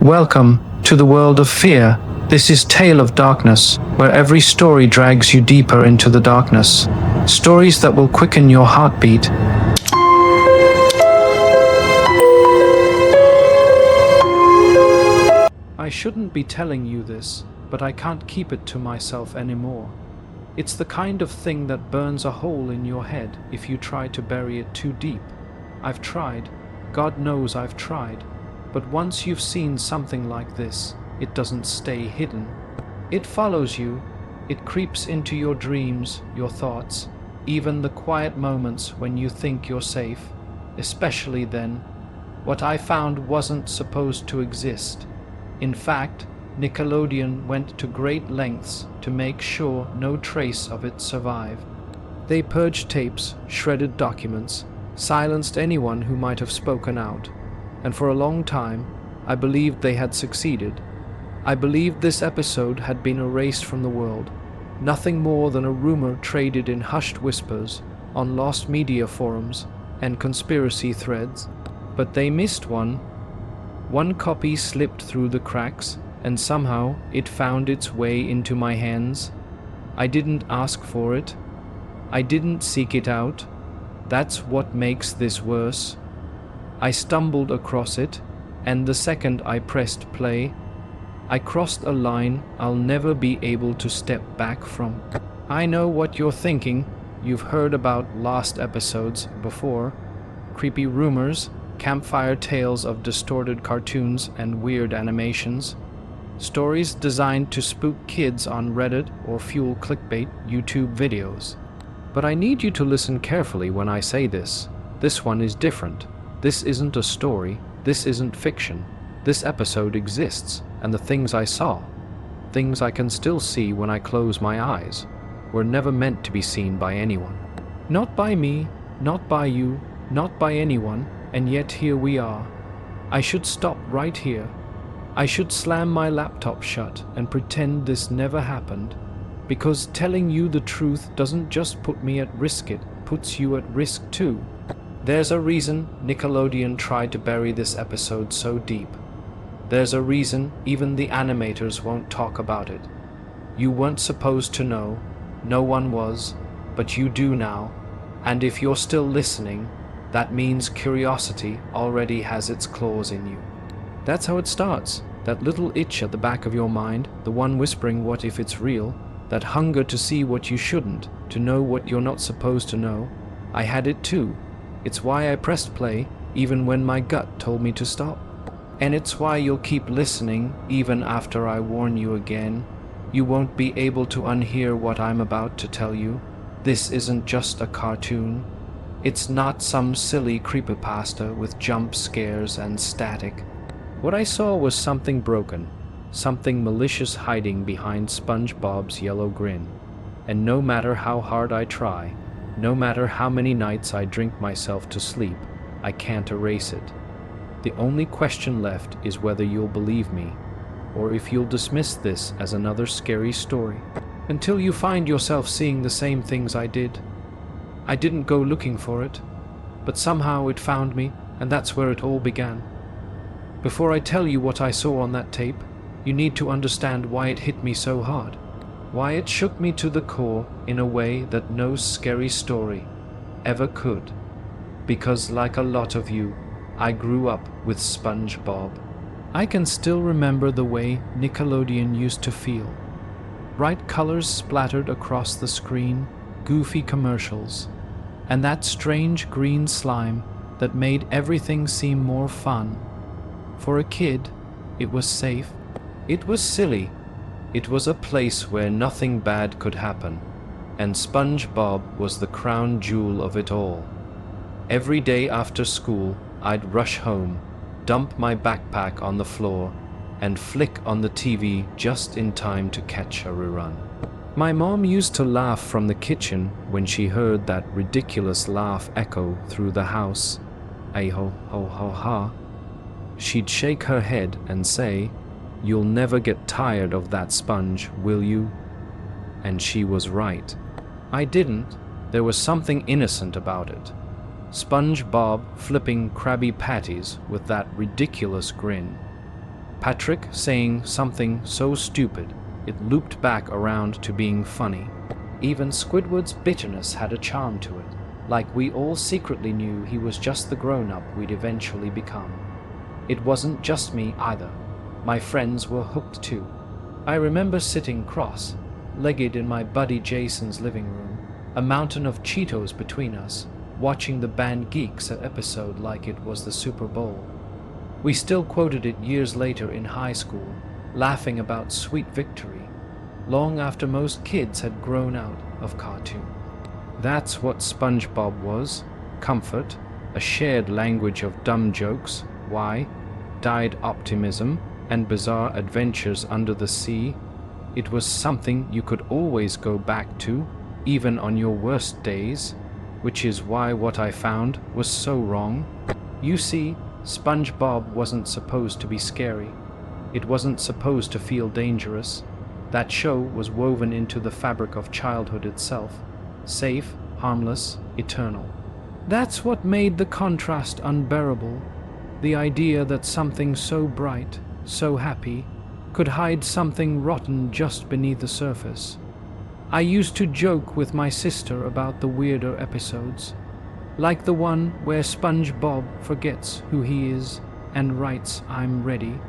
Welcome to the world of fear. This is Tale of Darkness, where every story drags you deeper into the darkness. Stories that will quicken your heartbeat. I shouldn't be telling you this, but I can't keep it to myself anymore. It's the kind of thing that burns a hole in your head if you try to bury it too deep. I've tried. God knows I've tried. But once you've seen something like this, it doesn't stay hidden. It follows you. It creeps into your dreams, your thoughts, even the quiet moments when you think you're safe. Especially then, what I found wasn't supposed to exist. In fact, Nickelodeon went to great lengths to make sure no trace of it survived. They purged tapes, shredded documents, silenced anyone who might have spoken out. And for a long time, I believed they had succeeded. I believed this episode had been erased from the world, nothing more than a rumor traded in hushed whispers on lost media forums and conspiracy threads. But they missed one. One copy slipped through the cracks, and somehow it found its way into my hands. I didn't ask for it. I didn't seek it out. That's what makes this worse. I stumbled across it, and the second I pressed play, I crossed a line I'll never be able to step back from. I know what you're thinking. You've heard about lost episodes before. Creepy rumors, campfire tales of distorted cartoons and weird animations. Stories designed to spook kids on Reddit or fuel clickbait YouTube videos. But I need you to listen carefully when I say this. This one is different. This isn't a story, this isn't fiction. This episode exists, and the things I saw, things I can still see when I close my eyes, were never meant to be seen by anyone. Not by me, not by you, not by anyone, and yet here we are. I should stop right here. I should slam my laptop shut and pretend this never happened, because telling you the truth doesn't just put me at risk, it puts you at risk too. There's a reason Nickelodeon tried to bury this episode so deep. There's a reason even the animators won't talk about it. You weren't supposed to know, no one was, but you do now, and if you're still listening, that means curiosity already has its claws in you. That's how it starts, that little itch at the back of your mind, the one whispering what if it's real, that hunger to see what you shouldn't, to know what you're not supposed to know. I had it too. It's why I pressed play, even when my gut told me to stop. And it's why you'll keep listening, even after I warn you again. You won't be able to unhear what I'm about to tell you. This isn't just a cartoon. It's not some silly creepypasta with jump scares and static. What I saw was something broken, something malicious hiding behind SpongeBob's yellow grin. And no matter how hard I try, no matter how many nights I drink myself to sleep, I can't erase it. The only question left is whether you'll believe me, or if you'll dismiss this as another scary story, until you find yourself seeing the same things I did. I didn't go looking for it, but somehow it found me, and that's where it all began. Before I tell you what I saw on that tape, you need to understand why it hit me so hard. Why it shook me to the core in a way that no scary story ever could. Because like a lot of you, I grew up with SpongeBob. I can still remember the way Nickelodeon used to feel. Bright colors splattered across the screen, goofy commercials, and that strange green slime that made everything seem more fun. For a kid, it was safe. It was silly. It was a place where nothing bad could happen, and SpongeBob was the crown jewel of it all. Every day after school, I'd rush home, dump my backpack on the floor, and flick on the TV just in time to catch a rerun. My mom used to laugh from the kitchen when she heard that ridiculous laugh echo through the house. Ay-ho, ho, ho, ha. She'd shake her head and say, "You'll never get tired of that sponge, will you?" And she was right. I didn't. There was something innocent about it. SpongeBob flipping Krabby Patties with that ridiculous grin. Patrick saying something so stupid, it looped back around to being funny. Even Squidward's bitterness had a charm to it, like we all secretly knew he was just the grown-up we'd eventually become. It wasn't just me either. My friends were hooked too. I remember sitting cross-legged in my buddy Jason's living room, a mountain of Cheetos between us, watching the band Geeks episode like it was the Super Bowl. We still quoted it years later in high school, laughing about sweet victory, long after most kids had grown out of cartoon. That's what SpongeBob was: comfort, a shared language of dumb jokes, wide-eyed optimism, and bizarre adventures under the sea. It was something you could always go back to, even on your worst days, which is why what I found was so wrong. You see, SpongeBob wasn't supposed to be scary. It wasn't supposed to feel dangerous. That show was woven into the fabric of childhood itself, safe, harmless, eternal. That's what made the contrast unbearable, the idea that something so bright, so happy, could hide something rotten just beneath the surface. I used to joke with my sister about the weirder episodes, like the one where SpongeBob forgets who he is and writes "I'm ready"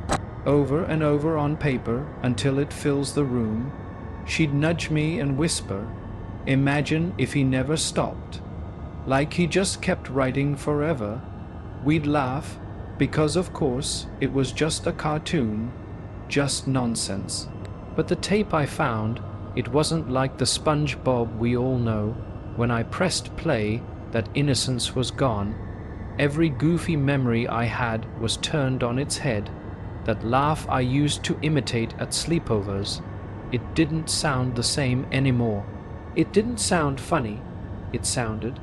over and over on paper until it fills the room. She'd nudge me and whisper, "Imagine if he never stopped," like he just kept writing forever. We'd laugh, because of course it was just a cartoon, just nonsense. But the tape I found, it wasn't like the SpongeBob we all know. When I pressed play, that innocence was gone. Every goofy memory I had was turned on its head. That laugh I used to imitate at sleepovers, it didn't sound the same anymore. It didn't sound funny. It sounded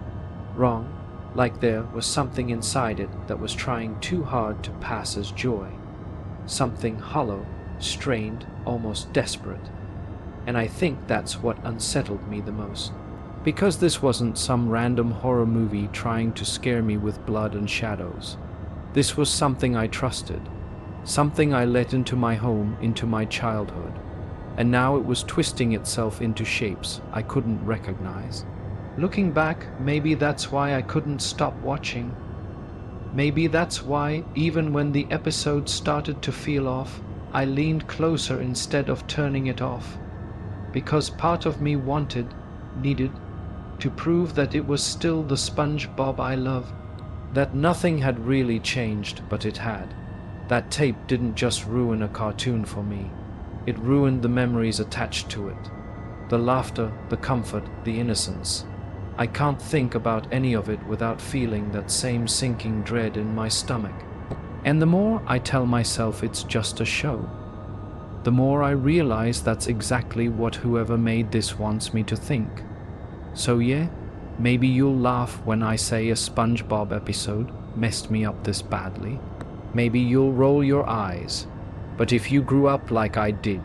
wrong, like there was something inside it that was trying too hard to pass as joy. Something hollow, strained, almost desperate. And I think that's what unsettled me the most. Because this wasn't some random horror movie trying to scare me with blood and shadows. This was something I trusted, something I let into my home, into my childhood. And now it was twisting itself into shapes I couldn't recognize. Looking back, maybe that's why I couldn't stop watching. Maybe that's why, even when the episode started to feel off, I leaned closer instead of turning it off. Because part of me needed, to prove that it was still the SpongeBob I loved. That nothing had really changed, but it had. That tape didn't just ruin a cartoon for me. It ruined the memories attached to it. The laughter, the comfort, the innocence. I can't think about any of it without feeling that same sinking dread in my stomach. And the more I tell myself it's just a show, the more I realize that's exactly what whoever made this wants me to think. So yeah, maybe you'll laugh when I say a SpongeBob episode messed me up this badly. Maybe you'll roll your eyes. But if you grew up like I did,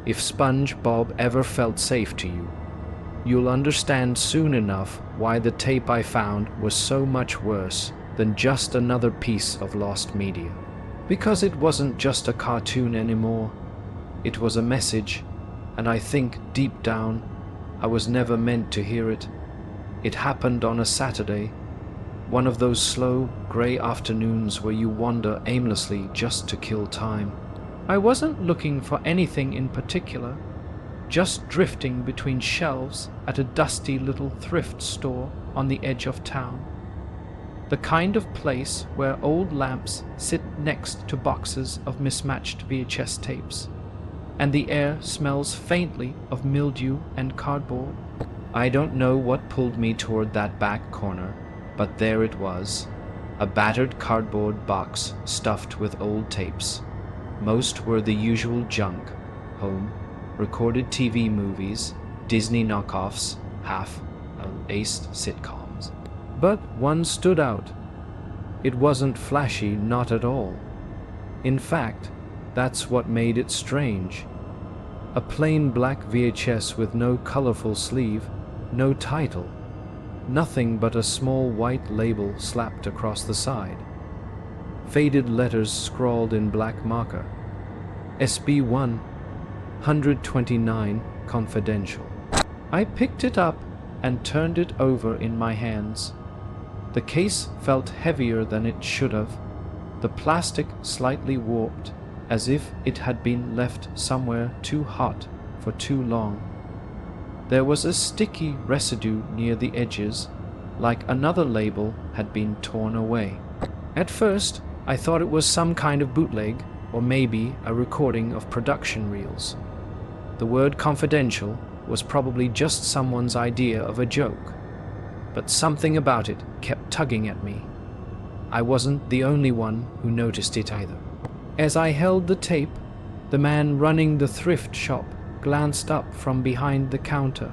if SpongeBob ever felt safe to you, you'll understand soon enough why the tape I found was so much worse than just another piece of lost media. Because it wasn't just a cartoon anymore. It was a message, and I think deep down, I was never meant to hear it. It happened on a Saturday, one of those slow, grey afternoons where you wander aimlessly just to kill time. I wasn't looking for anything in particular, just drifting between shelves at a dusty little thrift store on the edge of town. The kind of place where old lamps sit next to boxes of mismatched VHS tapes, and the air smells faintly of mildew and cardboard. I don't know what pulled me toward that back corner, but there it was, a battered cardboard box stuffed with old tapes. Most were the usual junk, home, recorded TV movies, Disney knockoffs, half-aced sitcoms. But one stood out. It wasn't flashy, not at all. In fact, that's what made it strange. A plain black VHS with no colorful sleeve, no title, nothing but a small white label slapped across the side. Faded letters scrawled in black marker. SB 129 Confidential. I picked it up and turned it over in my hands. The case felt heavier than it should have, the plastic slightly warped, as if it had been left somewhere too hot for too long. There was a sticky residue near the edges, like another label had been torn away. At first, I thought it was some kind of bootleg, or maybe a recording of production reels. The word confidential was probably just someone's idea of a joke, but something about it kept tugging at me. I wasn't the only one who noticed it either. As I held the tape, the man running the thrift shop glanced up from behind the counter.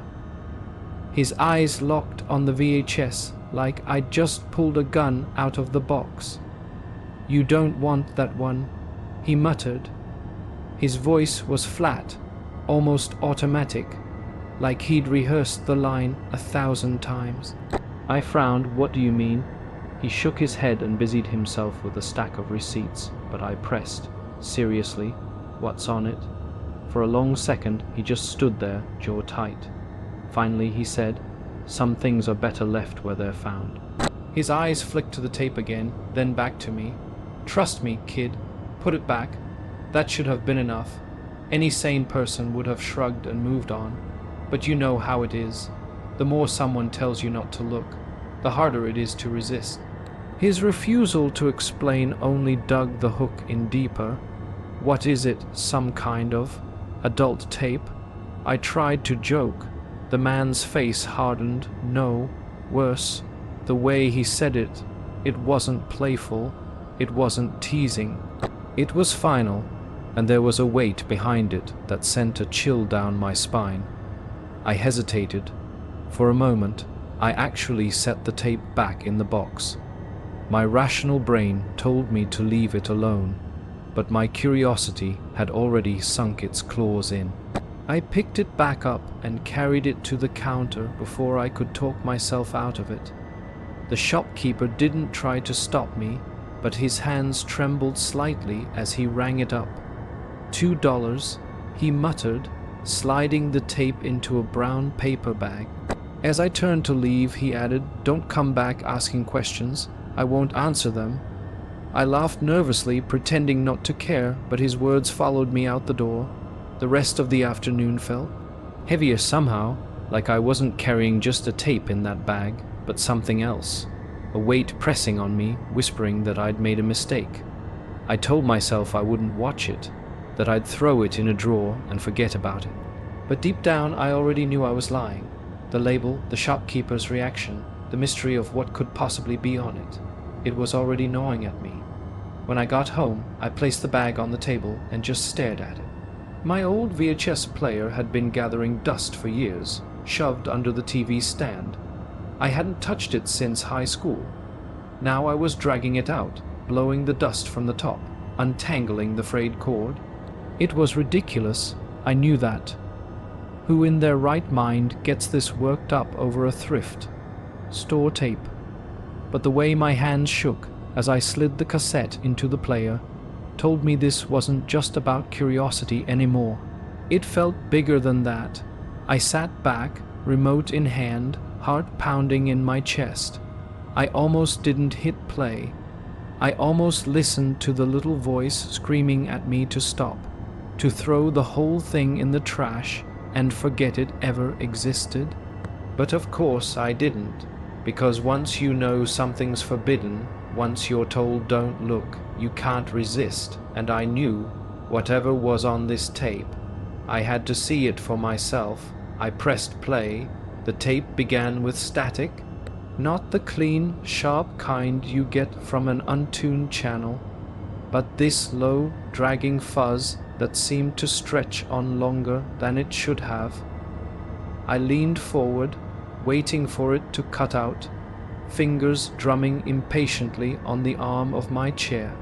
His eyes locked on the VHS like I'd just pulled a gun out of the box. "You don't want that one," he muttered. His voice was flat, almost automatic, like he'd rehearsed the line 1,000 times. I frowned. "What do you mean?" He shook his head and busied himself with a stack of receipts, but I pressed, "Seriously, what's on it?" For a long second he just stood there, jaw tight. Finally he said, "Some things are better left where they're found." His eyes flicked to the tape again, then back to me. "Trust me, kid. Put it back. That should have been enough." Any sane person would have shrugged and moved on. But you know how it is. The more someone tells you not to look, the harder it is to resist. His refusal to explain only dug the hook in deeper. "What is it? Some kind of adult tape?" I tried to joke. The man's face hardened. No, worse. The way he said it. It wasn't playful. It wasn't teasing. It was final, and there was a weight behind it that sent a chill down my spine. I hesitated. For a moment, I actually set the tape back in the box. My rational brain told me to leave it alone, but my curiosity had already sunk its claws in. I picked it back up and carried it to the counter before I could talk myself out of it. The shopkeeper didn't try to stop me, but his hands trembled slightly as he rang it up. $2, he muttered, sliding the tape into a brown paper bag. As I turned to leave, he added, "Don't come back asking questions. I won't answer them." I laughed nervously, pretending not to care, but his words followed me out the door. The rest of the afternoon felt heavier somehow, like I wasn't carrying just a tape in that bag, but something else. A weight pressing on me, whispering that I'd made a mistake. I told myself I wouldn't watch it, that I'd throw it in a drawer and forget about it. But deep down I already knew I was lying. The label, the shopkeeper's reaction, the mystery of what could possibly be on it. It was already gnawing at me. When I got home, I placed the bag on the table and just stared at it. My old VHS player had been gathering dust for years, shoved under the TV stand. I hadn't touched it since high school. Now I was dragging it out, blowing the dust from the top, untangling the frayed cord. It was ridiculous, I knew that. Who in their right mind gets this worked up over a thrift store tape? But the way my hands shook as I slid the cassette into the player told me this wasn't just about curiosity anymore. It felt bigger than that. I sat back, remote in hand, heart pounding in my chest. I almost didn't hit play. I almost listened to the little voice screaming at me to stop, to throw the whole thing in the trash and forget it ever existed. But of course I didn't, because once you know something's forbidden, once you're told don't look, you can't resist, and I knew, whatever was on this tape, I had to see it for myself. I pressed play. The tape began with static, not the clean, sharp kind you get from an untuned channel, but this low, dragging fuzz that seemed to stretch on longer than it should have. I leaned forward, waiting for it to cut out, fingers drumming impatiently on the arm of my chair.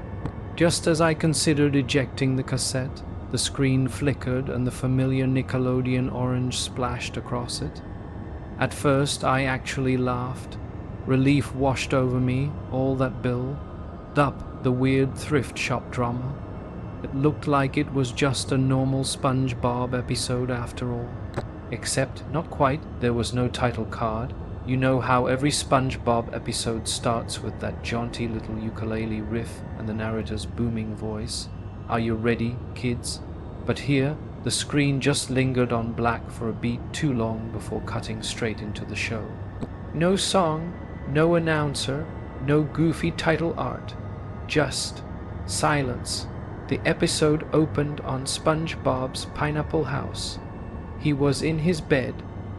Just as I considered ejecting the cassette, the screen flickered and the familiar Nickelodeon orange splashed across it. At first I actually laughed. Relief washed over me, all that built up the weird thrift shop drama. It looked like it was just a normal SpongeBob episode after all. Except, not quite, there was no title card. You know how every SpongeBob episode starts with that jaunty little ukulele riff and the narrator's booming voice. Are you ready, kids? But here, the screen just lingered on black for a beat too long before cutting straight into the show. No song, no announcer, no goofy title art. Just silence. The episode opened on SpongeBob's Pineapple House. He was in his bed,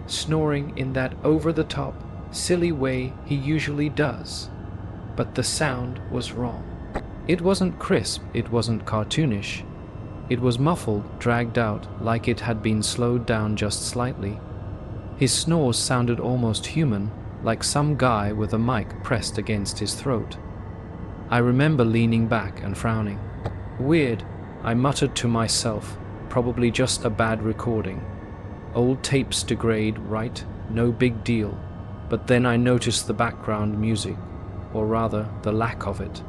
snoring in that over-the-top, silly way he usually does. But the sound was wrong. It wasn't crisp, it wasn't cartoonish. It was muffled, dragged out, like it had been slowed down just slightly. His snores sounded almost human, like some guy with a mic pressed against his throat. I remember leaning back and frowning. Weird, I muttered to myself, probably just a bad recording. Old tapes degrade, right? No big deal. But then I noticed the background music, or rather, the lack of it.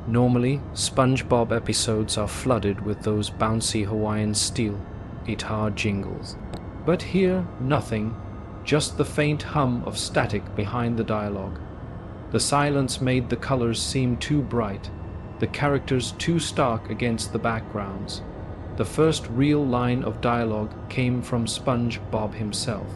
Normally, SpongeBob episodes are flooded with those bouncy Hawaiian steel guitar jingles. But here, nothing, just the faint hum of static behind the dialogue. The silence made the colors seem too bright, the characters too stark against the backgrounds. The first real line of dialogue came from SpongeBob himself.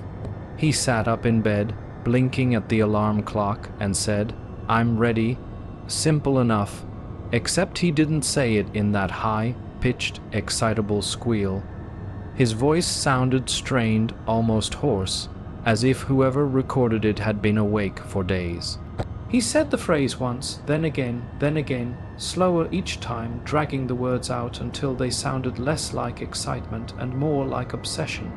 He sat up in bed, blinking at the alarm clock, and said, "I'm ready." Simple enough, except he didn't say it in that high-pitched, excitable squeal. His voice sounded strained, almost hoarse, as if whoever recorded it had been awake for days. He said the phrase once, then again, slower each time, dragging the words out until they sounded less like excitement and more like obsession.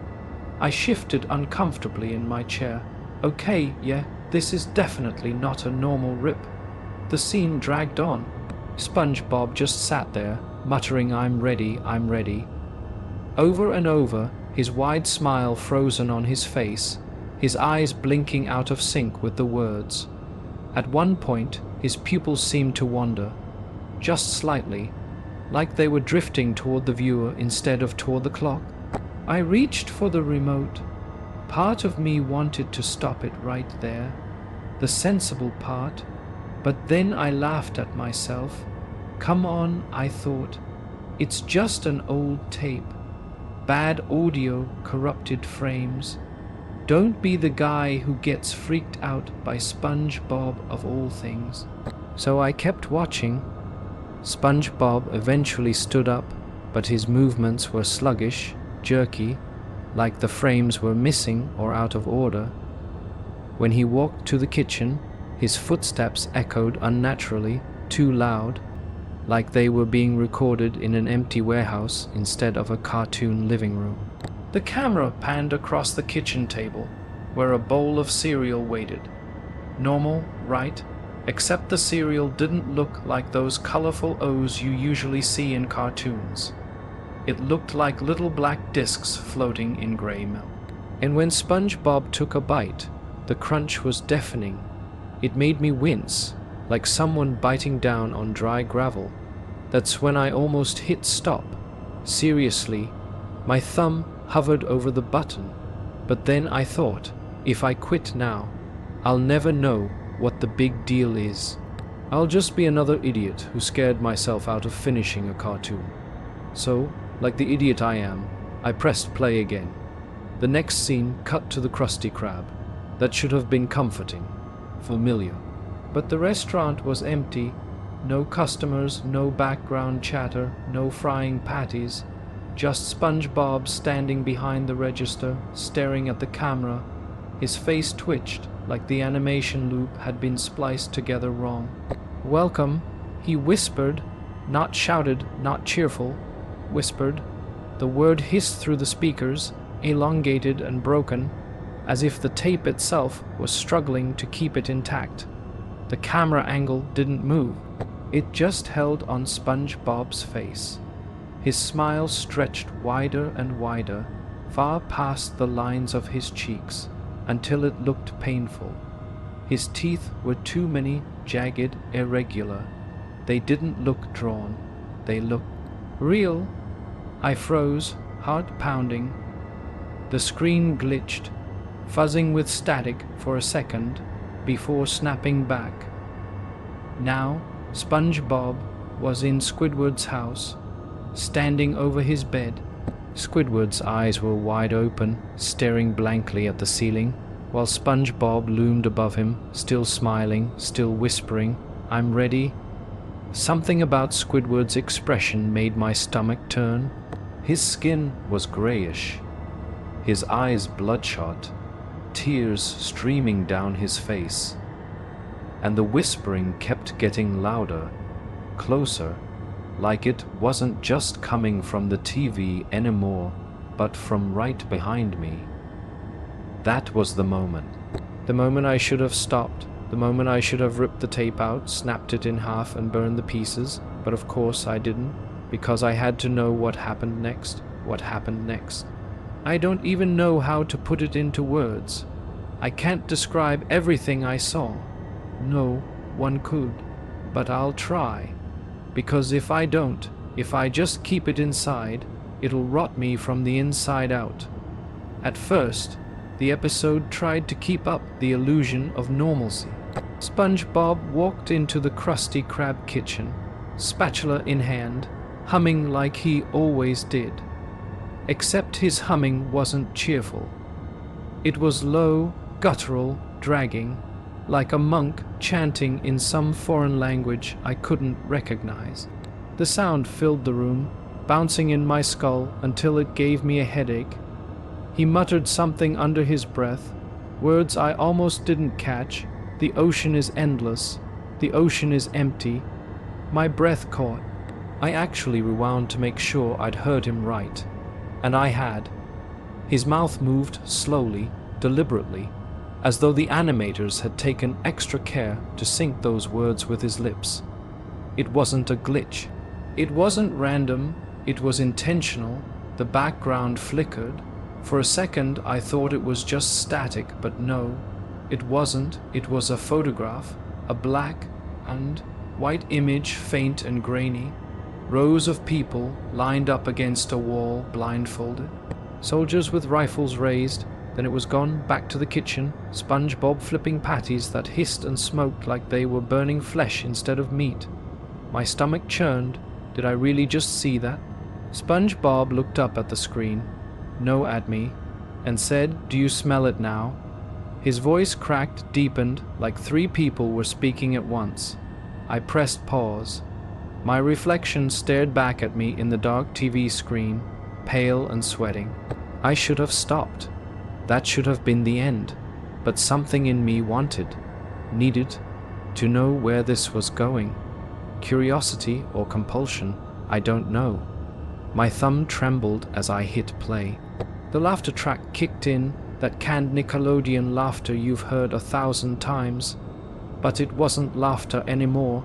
I shifted uncomfortably in my chair. Okay, yeah, this is definitely not a normal rip. The scene dragged on. SpongeBob just sat there, muttering, I'm ready. Over and over, his wide smile frozen on his face, his eyes blinking out of sync with the words. At one point, his pupils seemed to wander, just slightly, like they were drifting toward the viewer instead of toward the clock. I reached for the remote. Part of me wanted to stop it right there, the sensible part, but then I laughed at myself. Come on, I thought. It's just an old tape. Bad audio, corrupted frames. Don't be the guy who gets freaked out by SpongeBob of all things. So I kept watching. SpongeBob eventually stood up, but his movements were sluggish, jerky, like the frames were missing or out of order. When he walked to the kitchen, his footsteps echoed unnaturally, too loud, like they were being recorded in an empty warehouse instead of a cartoon living room. The camera panned across the kitchen table, where a bowl of cereal waited. Normal, right? Except the cereal didn't look like those colorful O's you usually see in cartoons. It looked like little black discs floating in gray milk. And when SpongeBob took a bite, the crunch was deafening. It made me wince, like someone biting down on dry gravel. That's when I almost hit stop. Seriously, my thumb hovered over the button, but then I thought, if I quit now, I'll never know what the big deal is. I'll just be another idiot who scared myself out of finishing a cartoon. So, like the idiot I am, I pressed play again. The next scene cut to the Krusty Krab. That should have been comforting, familiar. But the restaurant was empty. No customers, no background chatter, no frying patties. Just SpongeBob standing behind the register, staring at the camera. His face twitched, like the animation loop had been spliced together wrong. "Welcome," he whispered, not shouted, not cheerful. Whispered. The word hissed through the speakers, elongated and broken, as if the tape itself was struggling to keep it intact. The camera angle didn't move. It just held on SpongeBob's face. His smile stretched wider and wider, far past the lines of his cheeks, until it looked painful. His teeth were too many, jagged, irregular. They didn't look drawn. They looked Real? I froze, heart pounding. The screen glitched, fuzzing with static for a second before snapping back. Now, SpongeBob was in Squidward's house, standing over his bed. Squidward's eyes were wide open, staring blankly at the ceiling, while SpongeBob loomed above him, still smiling, still whispering, "I'm ready." Something about Squidward's expression made my stomach turn. His skin was grayish, his eyes bloodshot, tears streaming down his face, and the whispering kept getting louder, closer, like it wasn't just coming from the TV anymore, but from right behind me. That was the moment. The moment I should have stopped. The moment I should have ripped the tape out, snapped it in half, and burned the pieces. But of course I didn't, because I had to know what happened next. What happened next. I don't even know how to put it into words. I can't describe everything I saw. No one could. But I'll try. Because if I don't, if I just keep it inside, it'll rot me from the inside out. At first, the episode tried to keep up the illusion of normalcy. SpongeBob walked into the Krusty Krab kitchen, spatula in hand, humming like he always did. Except his humming wasn't cheerful. It was low, guttural, dragging, like a monk chanting in some foreign language I couldn't recognize. The sound filled the room, bouncing in my skull until it gave me a headache. He muttered something under his breath, words I almost didn't catch. The ocean is endless. The ocean is empty. My breath caught. I actually rewound to make sure I'd heard him right. And I had. His mouth moved slowly, deliberately, as though the animators had taken extra care to sync those words with his lips. It wasn't a glitch. It wasn't random. It was intentional. The background flickered. For a second, I thought it was just static, but no, it wasn't. It was a photograph, a black and white image, faint and grainy. Rows of people lined up against a wall, blindfolded. Soldiers with rifles raised. Then it was gone, back to the kitchen, SpongeBob flipping patties that hissed and smoked like they were burning flesh instead of meat. My stomach churned. Did I really just see that? SpongeBob looked up at the screen, no at me, and said, "Do you smell it now?" His voice cracked, deepened, like three people were speaking at once. I pressed pause. My reflection stared back at me in the dark TV screen, pale and sweating. I should have stopped. That should have been the end. But something in me needed, to know where this was going. Curiosity or compulsion, I don't know. My thumb trembled as I hit play. The laughter track kicked in, that canned Nickelodeon laughter you've heard 1,000 times. But it wasn't laughter anymore.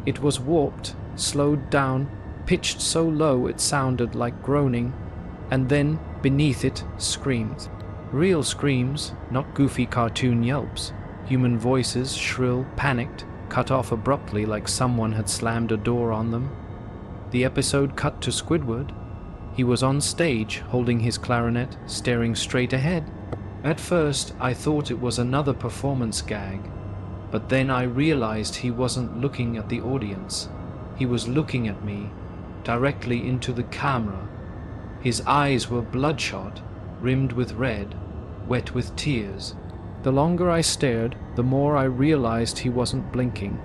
It was warped, slowed down, pitched so low it sounded like groaning, and then, beneath it, screams. Real screams, not goofy cartoon yelps. Human voices, shrill, panicked, cut off abruptly like someone had slammed a door on them. The episode cut to Squidward. He was on stage, holding his clarinet, staring straight ahead. At first, I thought it was another performance gag, but then I realized he wasn't looking at the audience. He was looking at me, directly into the camera. His eyes were bloodshot, rimmed with red, wet with tears. The longer I stared, the more I realized he wasn't blinking.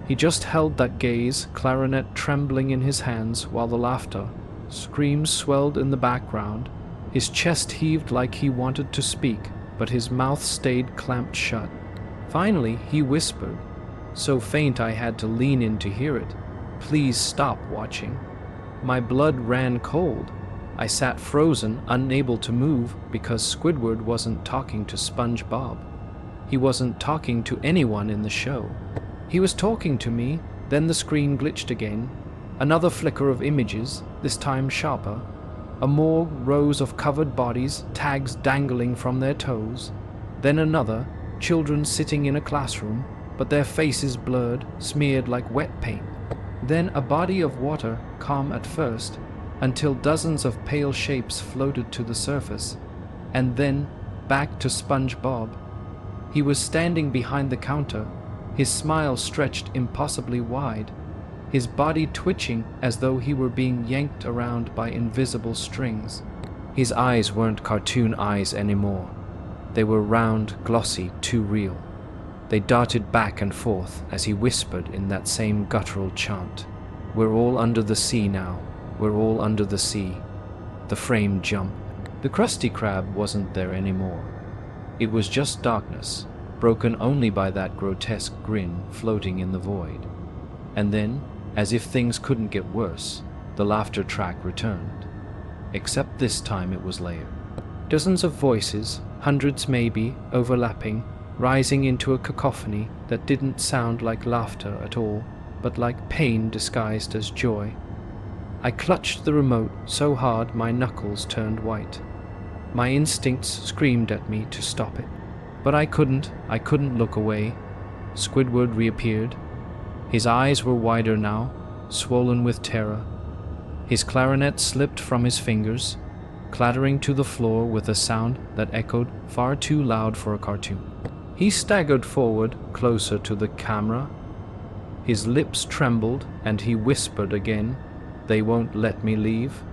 He just held that gaze, clarinet trembling in his hands, while the laughter, screams swelled in the background. His chest heaved like he wanted to speak, but his mouth stayed clamped shut. Finally, he whispered, so faint I had to lean in to hear it, "Please stop watching." My blood ran cold. I sat frozen, unable to move, because Squidward wasn't talking to SpongeBob. He wasn't talking to anyone in the show. He was talking to me. Then the screen glitched again. Another flicker of images, this time sharper. A morgue, rows of covered bodies, tags dangling from their toes. Then another, children sitting in a classroom, but their faces blurred, smeared like wet paint. Then a body of water, calm at first, until dozens of pale shapes floated to the surface, and then back to SpongeBob. He was standing behind the counter, his smile stretched impossibly wide, his body twitching as though he were being yanked around by invisible strings. His eyes weren't cartoon eyes anymore. They were round, glossy, too real. They darted back and forth as he whispered in that same guttural chant. "We're all under the sea now. We're all under the sea." The frame jumped. The Krusty Krab wasn't there anymore. It was just darkness, broken only by that grotesque grin floating in the void. And then, as if things couldn't get worse, the laughter track returned. Except this time it was layered. Dozens of voices, hundreds maybe, overlapping, rising into a cacophony that didn't sound like laughter at all, but like pain disguised as joy. I clutched the remote so hard my knuckles turned white. My instincts screamed at me to stop it. But I couldn't look away. Squidward reappeared. His eyes were wider now, swollen with terror. His clarinet slipped from his fingers, clattering to the floor with a sound that echoed far too loud for a cartoon. He staggered forward, closer to the camera. His lips trembled, and he whispered again, "They won't let me leave."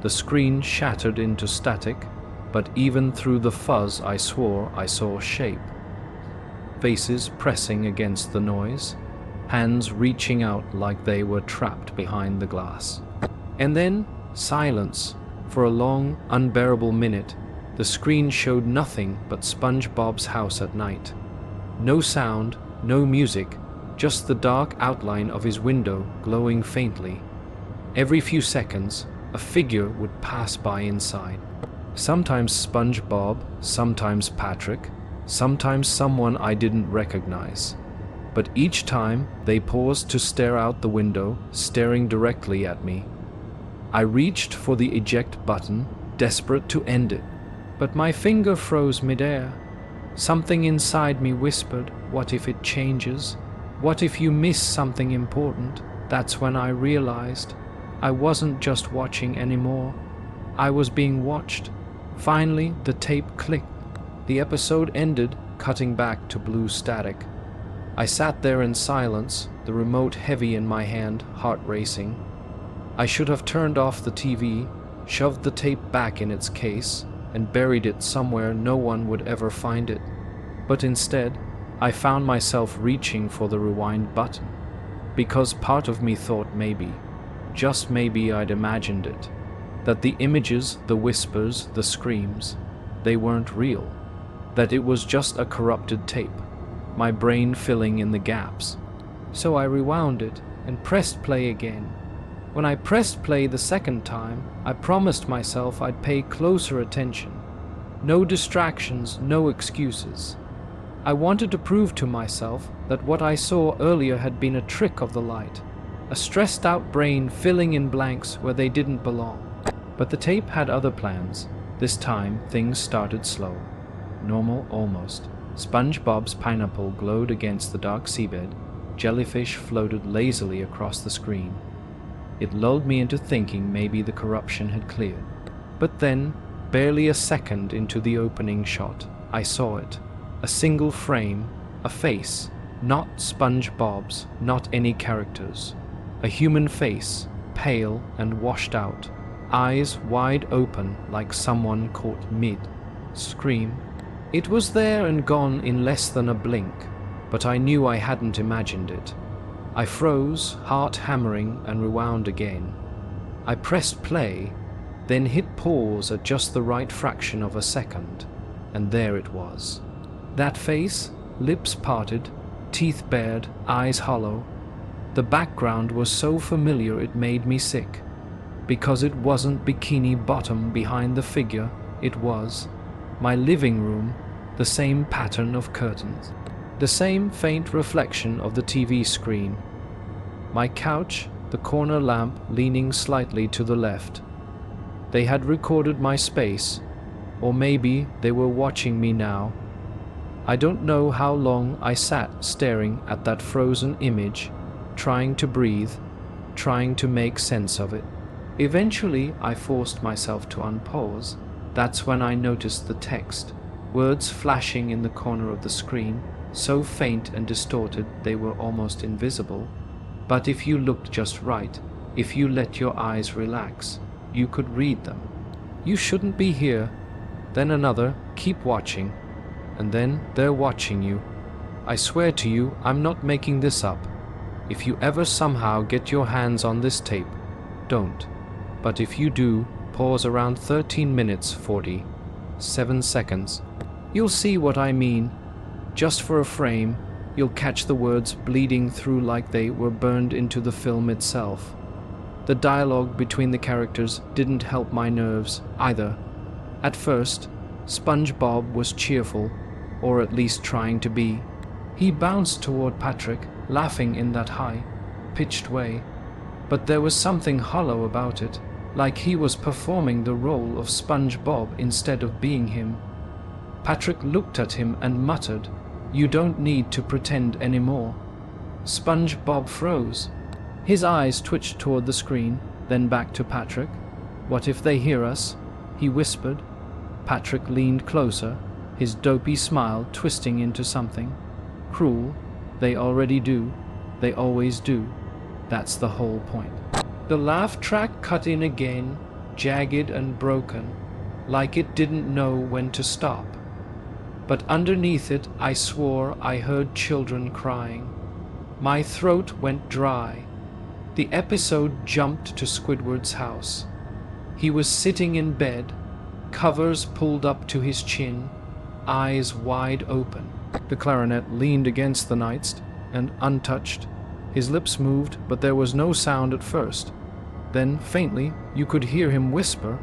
The screen shattered into static, but even through the fuzz I swore I saw shape. Faces pressing against the noise, hands reaching out like they were trapped behind the glass. And then silence. For a long, unbearable minute, the screen showed nothing but SpongeBob's house at night. No sound, no music, just the dark outline of his window glowing faintly. Every few seconds, a figure would pass by inside. Sometimes SpongeBob, sometimes Patrick, sometimes someone I didn't recognize. But each time, they paused to stare out the window, staring directly at me. I reached for the eject button, desperate to end it. But my finger froze midair. Something inside me whispered, "What if it changes? What if you miss something important?" That's when I realized I wasn't just watching anymore. I was being watched. Finally, the tape clicked. The episode ended, cutting back to blue static. I sat there in silence, the remote heavy in my hand, heart racing. I should have turned off the TV, shoved the tape back in its case, and buried it somewhere no one would ever find it. But instead, I found myself reaching for the rewind button, because part of me thought maybe, just maybe I'd imagined it, that the images, the whispers, the screams, they weren't real, that it was just a corrupted tape, my brain filling in the gaps. So I rewound it and pressed play again. When I pressed play the second time, I promised myself I'd pay closer attention. No distractions, no excuses. I wanted to prove to myself that what I saw earlier had been a trick of the light, a stressed-out brain filling in blanks where they didn't belong. But the tape had other plans. This time, things started slow. Normal almost. SpongeBob's pineapple glowed against the dark seabed. Jellyfish floated lazily across the screen. It lulled me into thinking maybe the corruption had cleared. But then, barely a second into the opening shot, I saw it. A single frame, a face, not SpongeBob's, not any characters. A human face, pale and washed out, eyes wide open like someone caught mid-scream. It was there and gone in less than a blink, but I knew I hadn't imagined it. I froze, heart hammering, and rewound again. I pressed play, then hit pause at just the right fraction of a second, and there it was. That face, lips parted, teeth bared, eyes hollow. The background was so familiar it made me sick. Because it wasn't Bikini Bottom behind the figure, it was my living room, the same pattern of curtains, the same faint reflection of the TV screen. My couch, the corner lamp leaning slightly to the left. They had recorded my space, or maybe they were watching me now. I don't know how long I sat staring at that frozen image, trying to breathe, trying to make sense of it. Eventually, I forced myself to unpause. That's when I noticed the text, words flashing in the corner of the screen, so faint and distorted they were almost invisible. But if you looked just right, if you let your eyes relax, you could read them. You shouldn't be here. Then another, keep watching. And then they're watching you. I swear to you, I'm not making this up. If you ever somehow get your hands on this tape, don't. But if you do, pause around 13 minutes 47 seconds. You'll see what I mean. Just for a frame, you'll catch the words bleeding through like they were burned into the film itself. The dialogue between the characters didn't help my nerves either. At first, SpongeBob was cheerful, or at least trying to be. He bounced toward Patrick, laughing in that high-pitched way. But there was something hollow about it, like he was performing the role of SpongeBob instead of being him. Patrick looked at him and muttered, "You don't need to pretend anymore." SpongeBob froze. His eyes twitched toward the screen, then back to Patrick. "What if they hear us?" he whispered. Patrick leaned closer, his dopey smile twisting into something cruel. "They already do. They always do. That's the whole point." The laugh track cut in again, jagged and broken, like it didn't know when to stop. But underneath it, I swore I heard children crying. My throat went dry. The episode jumped to Squidward's house. He was sitting in bed, covers pulled up to his chin, eyes wide open. The clarinet leaned against the nightstand, and untouched. His lips moved, but there was no sound at first. Then, faintly, you could hear him whisper,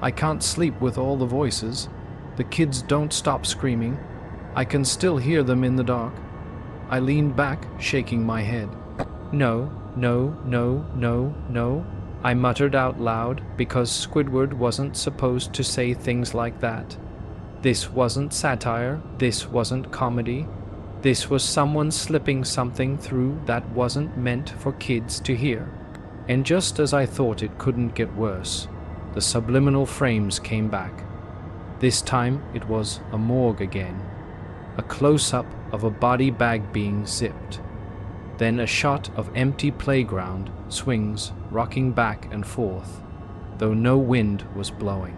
"I can't sleep with all the voices. The kids don't stop screaming. I can still hear them in the dark." I leaned back, shaking my head. "No, no, no, no, no," I muttered out loud, because Squidward wasn't supposed to say things like that. This wasn't satire, this wasn't comedy. This was someone slipping something through that wasn't meant for kids to hear. And just as I thought it couldn't get worse, the subliminal frames came back. This time it was a morgue again. A close-up of a body bag being zipped. Then a shot of empty playground swings rocking back and forth, though no wind was blowing.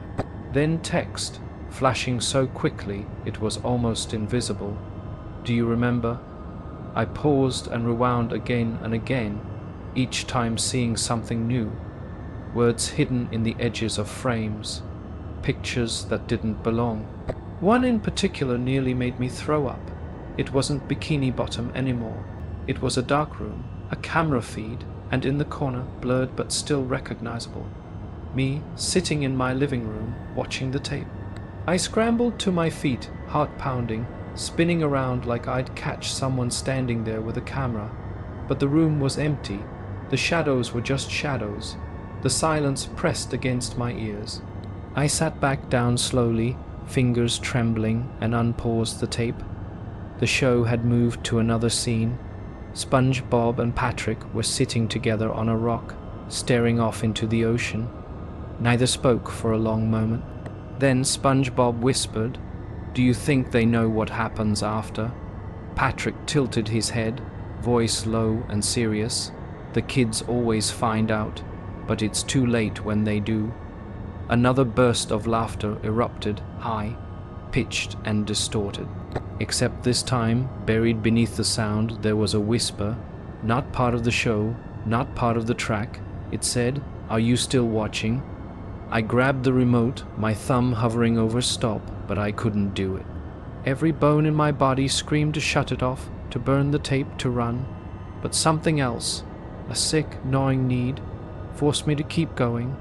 Then text, flashing so quickly it was almost invisible. "Do you remember?" I paused and rewound again and again, each time seeing something new. Words hidden in the edges of frames, pictures that didn't belong. One in particular nearly made me throw up. It wasn't Bikini Bottom anymore. It was a dark room, a camera feed, and in the corner, blurred but still recognizable, me sitting in my living room watching the tape. I scrambled to my feet, heart pounding, spinning around like I'd catch someone standing there with a camera. But the room was empty. The shadows were just shadows. The silence pressed against my ears. I sat back down slowly, fingers trembling, and unpaused the tape. The show had moved to another scene. SpongeBob and Patrick were sitting together on a rock, staring off into the ocean. Neither spoke for a long moment. Then SpongeBob whispered, "Do you think they know what happens after?" Patrick tilted his head, voice low and serious. "The kids always find out, but it's too late when they do." Another burst of laughter erupted, high, pitched and distorted. Except this time, buried beneath the sound, there was a whisper, not part of the show, not part of the track. It said, "Are you still watching?" I grabbed the remote, my thumb hovering over stop, but I couldn't do it. Every bone in my body screamed to shut it off, to burn the tape, to run. But something else, a sick, gnawing need, forced me to keep going,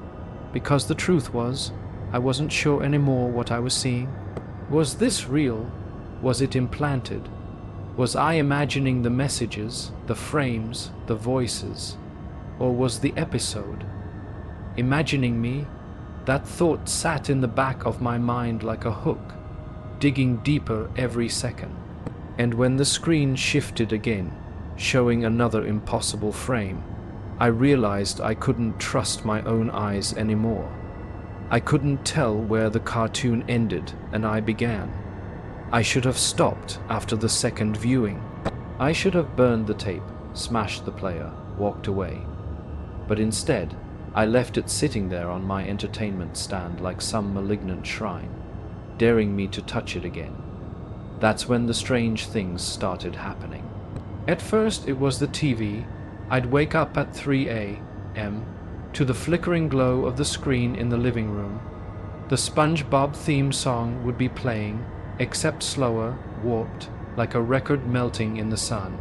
because the truth was, I wasn't sure anymore what I was seeing. Was this real? Was it implanted? Was I imagining the messages, the frames, the voices? Or was the episode imagining me? That thought sat in the back of my mind like a hook, digging deeper every second. And when the screen shifted again, showing another impossible frame, I realized I couldn't trust my own eyes anymore. I couldn't tell where the cartoon ended and I began. I should have stopped after the second viewing. I should have burned the tape, smashed the player, walked away. But instead, I left it sitting there on my entertainment stand like some malignant shrine, daring me to touch it again. That's when the strange things started happening. At first it was the TV. I'd wake up at 3 a.m. to the flickering glow of the screen in the living room. The SpongeBob theme song would be playing, except slower, warped, like a record melting in the sun.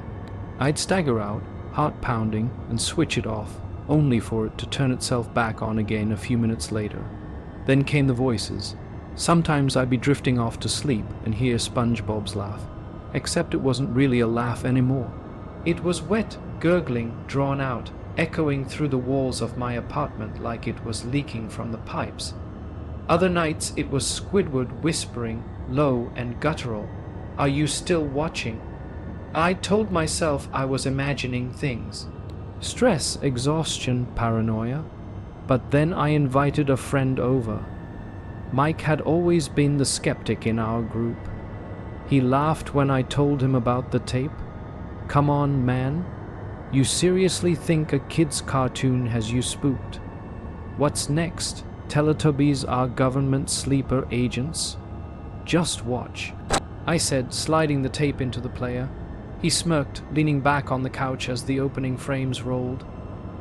I'd stagger out, heart pounding, and switch it off, only for it to turn itself back on again a few minutes later. Then came the voices. Sometimes I'd be drifting off to sleep and hear SpongeBob's laugh, except it wasn't really a laugh anymore. It was wet, gurgling, drawn out, echoing through the walls of my apartment like it was leaking from the pipes. Other nights it was Squidward whispering, low and guttural, "Are you still watching?" I told myself I was imagining things. Stress, exhaustion, paranoia. But then I invited a friend over. Mike had always been the skeptic in our group. He laughed when I told him about the tape. "Come on, man. You seriously think a kid's cartoon has you spooked? What's next? Teletubbies are government sleeper agents? Just watch," I said, sliding the tape into the player. He smirked, leaning back on the couch as the opening frames rolled.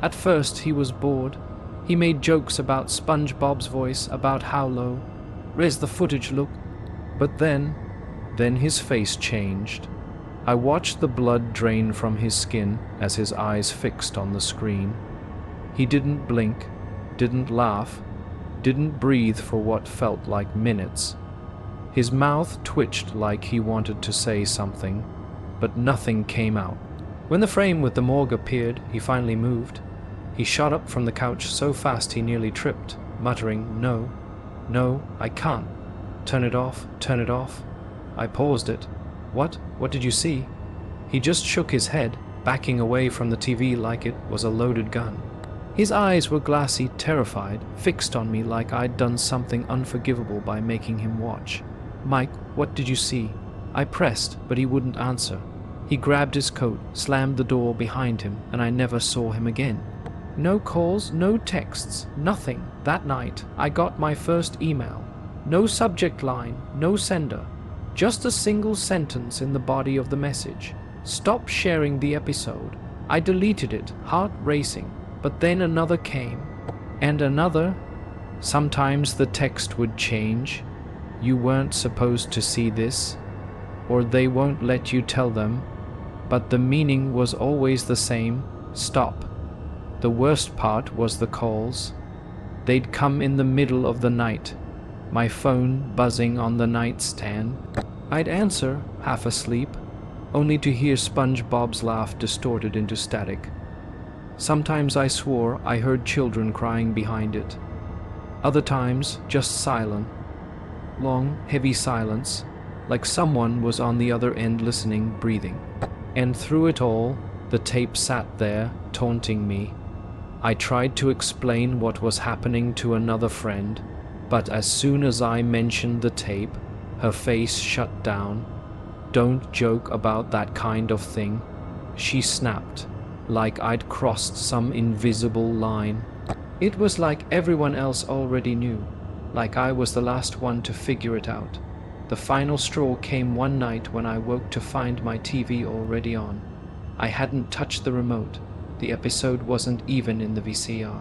At first he was bored. He made jokes about SpongeBob's voice, about how low. "Where's the footage, look?" But then his face changed. I watched the blood drain from his skin as his eyes fixed on the screen. He didn't blink, didn't laugh, didn't breathe for what felt like minutes. His mouth twitched like he wanted to say something, but nothing came out. When the frame with the morgue appeared, he finally moved. He shot up from the couch so fast he nearly tripped, muttering, "No, no, I can't. Turn it off, turn it off." I paused it. What did you see?" He just shook his head, backing away from the TV like it was a loaded gun. His eyes were glassy, terrified, fixed on me like I'd done something unforgivable by making him watch. "Mike, what did you see?" I pressed, but he wouldn't answer. He grabbed his coat, slammed the door behind him, and I never saw him again. No calls, no texts, nothing. That night, I got my first email. No subject line, no sender. Just a single sentence in the body of the message. "Stop sharing the episode." I deleted it, heart racing, but then another came. And another. Sometimes the text would change. "You weren't supposed to see this," or "They won't let you tell them." But the meaning was always the same: stop. The worst part was the calls. They'd come in the middle of the night, my phone buzzing on the nightstand. I'd answer, half asleep, only to hear SpongeBob's laugh distorted into static. Sometimes I swore I heard children crying behind it. Other times, just silent. Long, heavy silence, like someone was on the other end listening, breathing. And through it all, the tape sat there, taunting me. I tried to explain what was happening to another friend, but as soon as I mentioned the tape, her face shut down. "Don't joke about that kind of thing," she snapped, like I'd crossed some invisible line. It was like everyone else already knew, like I was the last one to figure it out. The final straw came one night when I woke to find my TV already on. I hadn't touched the remote. The episode wasn't even in the VCR.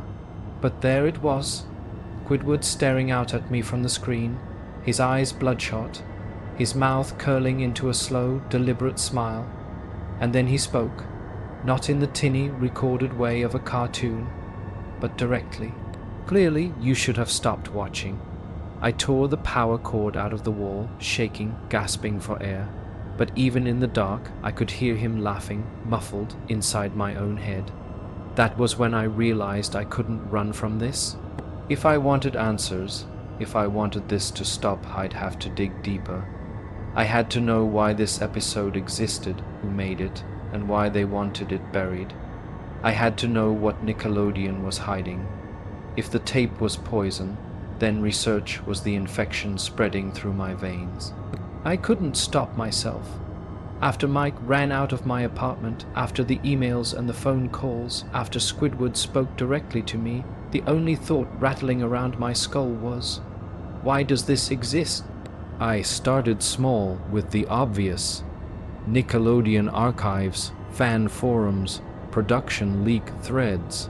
But there it was, Squidward staring out at me from the screen, his eyes bloodshot, his mouth curling into a slow, deliberate smile. And then he spoke, not in the tinny, recorded way of a cartoon, but directly. "Clearly, you should have stopped watching." I tore the power cord out of the wall, shaking, gasping for air. But even in the dark, I could hear him laughing, muffled, inside my own head. That was when I realized I couldn't run from this. If I wanted answers, if I wanted this to stop, I'd have to dig deeper. I had to know why this episode existed, who made it, and why they wanted it buried. I had to know what Nickelodeon was hiding. If the tape was poison, then research was the infection spreading through my veins. I couldn't stop myself. After Mike ran out of my apartment, after the emails and the phone calls, after Squidward spoke directly to me, the only thought rattling around my skull was, why does this exist? I started small with the obvious. Nickelodeon archives, fan forums, production leak threads.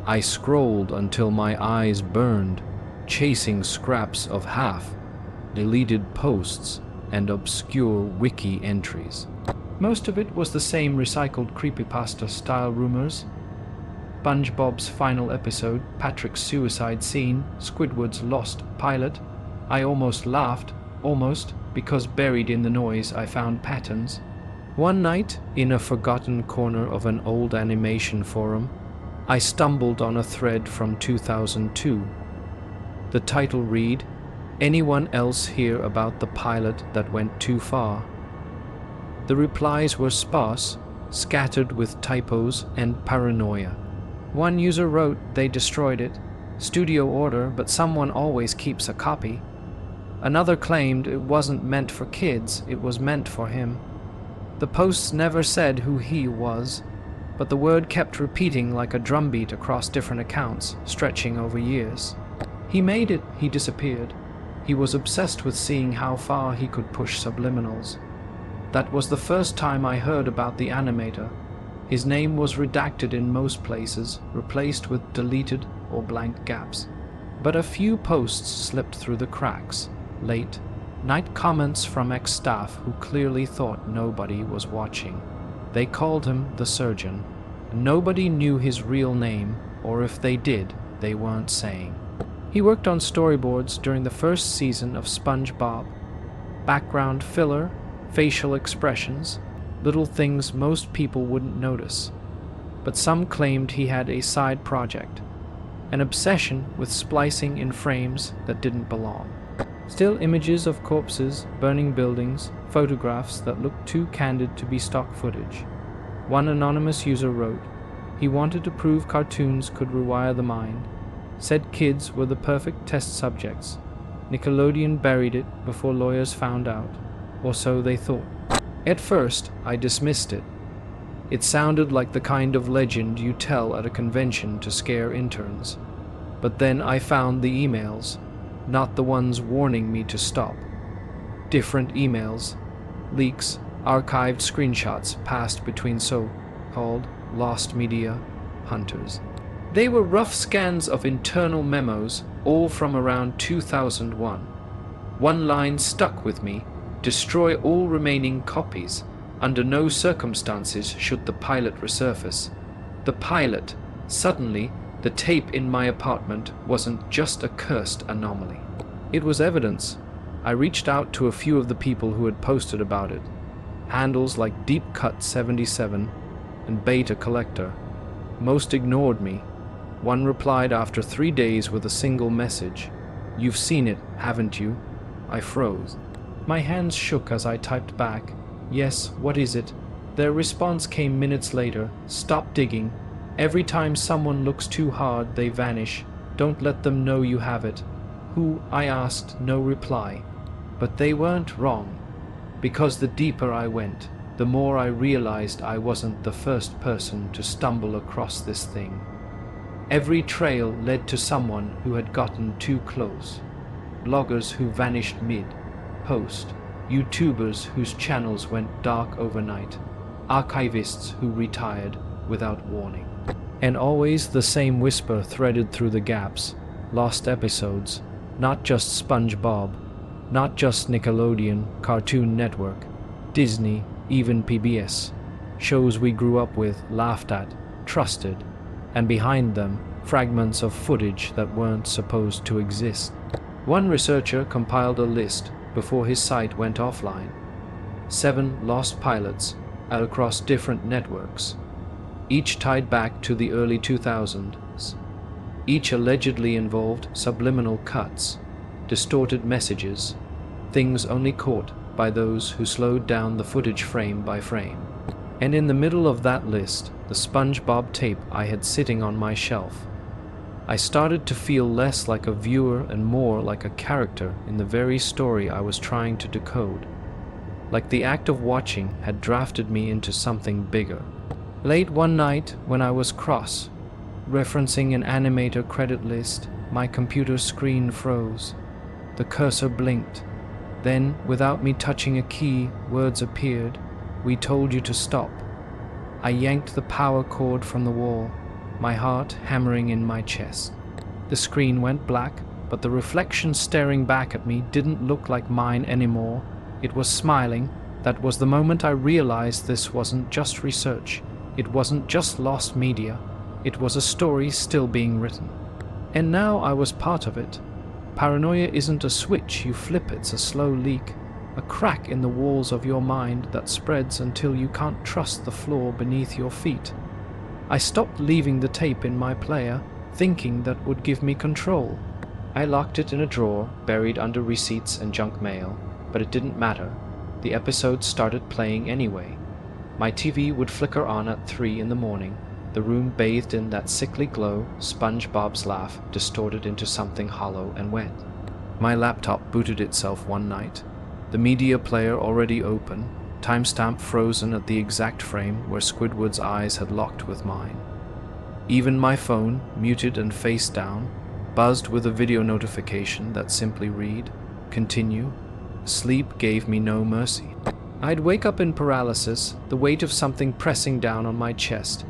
I scrolled until my eyes burned, chasing scraps of half, deleted posts, and obscure wiki entries. Most of it was the same recycled creepypasta-style rumors. SpongeBob's final episode, Patrick's suicide scene, Squidward's lost pilot. I almost laughed, because buried in the noise I found patterns. One night, in a forgotten corner of an old animation forum, I stumbled on a thread from 2002. The title read, "Anyone else hear about the pilot that went too far?" The replies were sparse, scattered with typos and paranoia. One user wrote they destroyed it, studio order, but someone always keeps a copy. Another claimed it wasn't meant for kids, it was meant for him. The posts never said who he was, but the word kept repeating like a drumbeat across different accounts, stretching over years. He made it, he disappeared. He was obsessed with seeing how far he could push subliminals. That was the first time I heard about the animator. His name was redacted in most places, replaced with deleted or blank gaps. But a few posts slipped through the cracks. Late night comments from ex-staff who clearly thought nobody was watching. They called him the surgeon. Nobody knew his real name, or if they did, they weren't saying. He worked on storyboards during the first season of SpongeBob. Background filler, facial expressions, little things most people wouldn't notice. But some claimed he had a side project, an obsession with splicing in frames that didn't belong. Still images of corpses, burning buildings, photographs that looked too candid to be stock footage. One anonymous user wrote, he wanted to prove cartoons could rewire the mind, said kids were the perfect test subjects. Nickelodeon buried it before lawyers found out, or so they thought. At first, I dismissed it. It sounded like the kind of legend you tell at a convention to scare interns. But then I found the emails, not the ones warning me to stop. Different emails, leaks, archived screenshots passed between so-called lost media hunters. They were rough scans of internal memos, all from around 2001. One line stuck with me, destroy all remaining copies. Under no circumstances should the pilot resurface. The pilot, suddenly, the tape in my apartment wasn't just a cursed anomaly. It was evidence. I reached out to a few of the people who had posted about it. Handles like Deep Cut 77 and Beta Collector. Most ignored me. One replied after 3 days with a single message. You've seen it, haven't you? I froze. My hands shook as I typed back. Yes, what is it? Their response came minutes later. Stop digging. Every time someone looks too hard, they vanish. Don't let them know you have it. Who? I asked, no reply. But they weren't wrong. Because the deeper I went, the more I realized I wasn't the first person to stumble across this thing. Every trail led to someone who had gotten too close. Bloggers who vanished mid-post. YouTubers whose channels went dark overnight. Archivists who retired without warning. And always the same whisper threaded through the gaps. Lost episodes. Not just SpongeBob. Not just Nickelodeon, Cartoon Network, Disney, even PBS. Shows we grew up with, laughed at, trusted. And behind them, fragments of footage that weren't supposed to exist. One researcher compiled a list before his site went offline. 7 lost pilots across different networks. Each tied back to the early 2000s. Each allegedly involved subliminal cuts, distorted messages, things only caught by those who slowed down the footage frame by frame. And in the middle of that list, the SpongeBob tape I had sitting on my shelf. I started to feel less like a viewer and more like a character in the very story I was trying to decode. Like the act of watching had drafted me into something bigger. Late one night, when I was cross, referencing an animator credit list, my computer screen froze. The cursor blinked. Then, without me touching a key, words appeared. "We told you to stop." I yanked the power cord from the wall, my heart hammering in my chest. The screen went black, but the reflection staring back at me didn't look like mine anymore. It was smiling. That was the moment I realized this wasn't just research. It wasn't just lost media. It was a story still being written. And now I was part of it. Paranoia isn't a switch you flip, it's a slow leak. A crack in the walls of your mind that spreads until you can't trust the floor beneath your feet. I stopped leaving the tape in my player, thinking that would give me control. I locked it in a drawer, buried under receipts and junk mail, but it didn't matter. The episode started playing anyway. My TV would flicker on at 3 in the morning, the room bathed in that sickly glow, SpongeBob's laugh distorted into something hollow and wet. My laptop booted itself one night. The media player already open, timestamp frozen at the exact frame where Squidward's eyes had locked with mine. Even my phone, muted and face down, buzzed with a video notification that simply read, "Continue." Sleep gave me no mercy. I'd wake up in paralysis, the weight of something pressing down on my chest.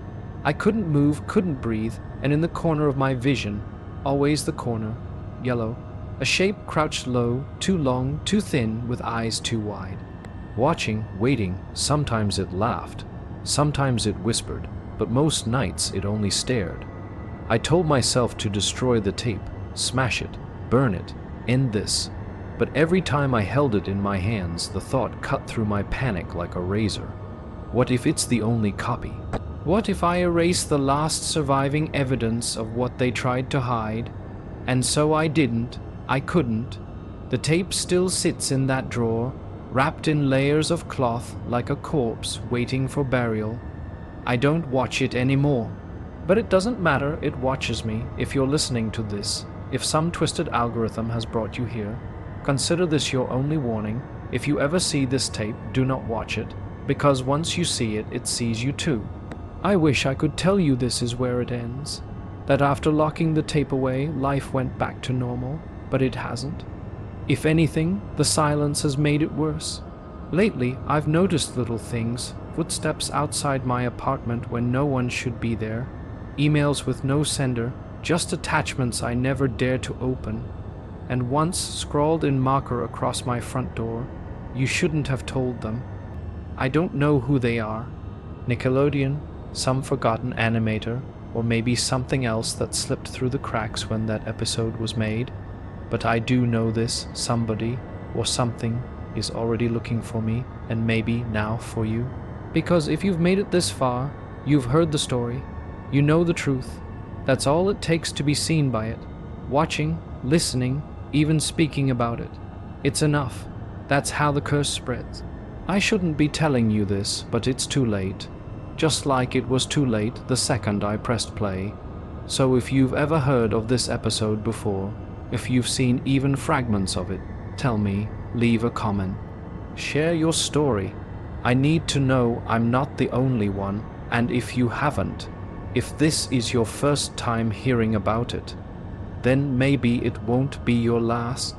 I couldn't move, couldn't breathe, and in the corner of my vision, always the corner, yellow, a shape crouched low, too long, too thin, with eyes too wide. Watching, waiting, sometimes it laughed, sometimes it whispered, but most nights it only stared. I told myself to destroy the tape, smash it, burn it, end this. But every time I held it in my hands, the thought cut through my panic like a razor. What if it's the only copy? What if I erase the last surviving evidence of what they tried to hide? And so I didn't. I couldn't. The tape still sits in that drawer, wrapped in layers of cloth like a corpse waiting for burial. I don't watch it anymore. But it doesn't matter, it watches me. If you're listening to this, if some twisted algorithm has brought you here, consider this your only warning. If you ever see this tape, do not watch it, because once you see it, it sees you too. I wish I could tell you this is where it ends, that after locking the tape away, life went back to normal, but it hasn't. If anything, the silence has made it worse. Lately, I've noticed little things, footsteps outside my apartment when no one should be there, emails with no sender, just attachments I never dared to open, and once scrawled in marker across my front door, "You shouldn't have told them." I don't know who they are. Nickelodeon, some forgotten animator, or maybe something else that slipped through the cracks when that episode was made. But I do know this somebody or something is already looking for me, and maybe now for you. Because if you've made it this far, you've heard the story, you know the truth. That's all it takes to be seen by it. Watching, listening, even speaking about it. It's enough. That's how the curse spreads. I shouldn't be telling you this, but it's too late. Just like it was too late the second I pressed play. So if you've ever heard of this episode before, if you've seen even fragments of it, tell me, leave a comment. Share your story. I need to know I'm not the only one, and if you haven't, if this is your first time hearing about it, then maybe it won't be your last.